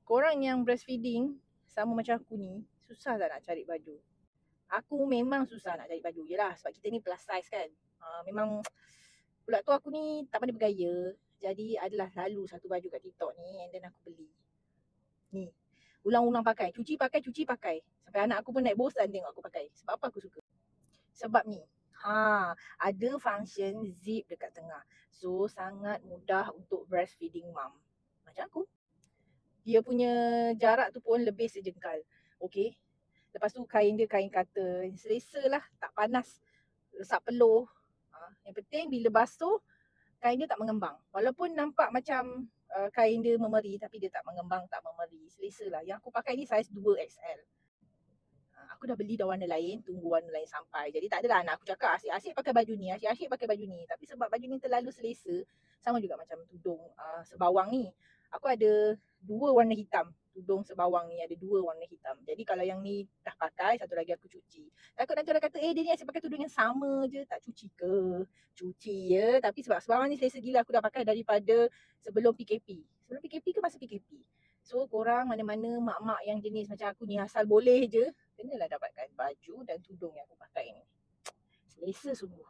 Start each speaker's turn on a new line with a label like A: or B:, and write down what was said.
A: Korang yang breastfeeding sama macam aku ni, susah tak nak cari baju? Aku memang susah nak cari baju. Yelah, sebab kita ni plus size kan. Memang pula tu aku ni tak pandai bergaya. Jadi adalah selalu satu baju kat TikTok ni and then aku beli. Ni, ulang-ulang pakai. Cuci pakai. Sampai anak aku pun naik bosan tengok aku pakai. Sebab apa aku suka? Sebab ni, ada function zip dekat tengah. So, sangat mudah untuk breastfeeding mom. Macam aku. Dia punya jarak tu pun lebih sejengkal. Okay. Lepas tu kain dia kain kata. Selesa lah. Tak panas. Resap peluh. Yang penting bila basuh, kain dia tak mengembang. Walaupun nampak macam kain dia memeri, tapi dia tak mengembang, tak memeri. Selesa lah. Yang aku pakai ni saiz 2XL. Aku dah beli dah warna lain, tunggu warna lain sampai. Jadi tak adalah anak aku cakap asyik-asyik pakai baju ni, asyik-asyik pakai baju ni. Tapi sebab baju ni terlalu selesa, sama juga macam tudung sebawang ni. Aku ada 2 warna hitam. Tudung sebawang ni ada 2 warna hitam. Jadi kalau yang ni dah pakai, satu lagi aku cuci. Takut nanti orang kata, dia ni asyik pakai tudung yang sama je, tak cuci ke? Cuci ya, tapi sebab sebawang ni selesa gila, aku dah pakai daripada sebelum PKP. Sebelum PKP ke masa PKP? So korang mana-mana mak-mak yang jenis macam aku ni, asal boleh je, kenalah dapatkan baju dan tudung yang aku pakai ni. Selesa sungguh.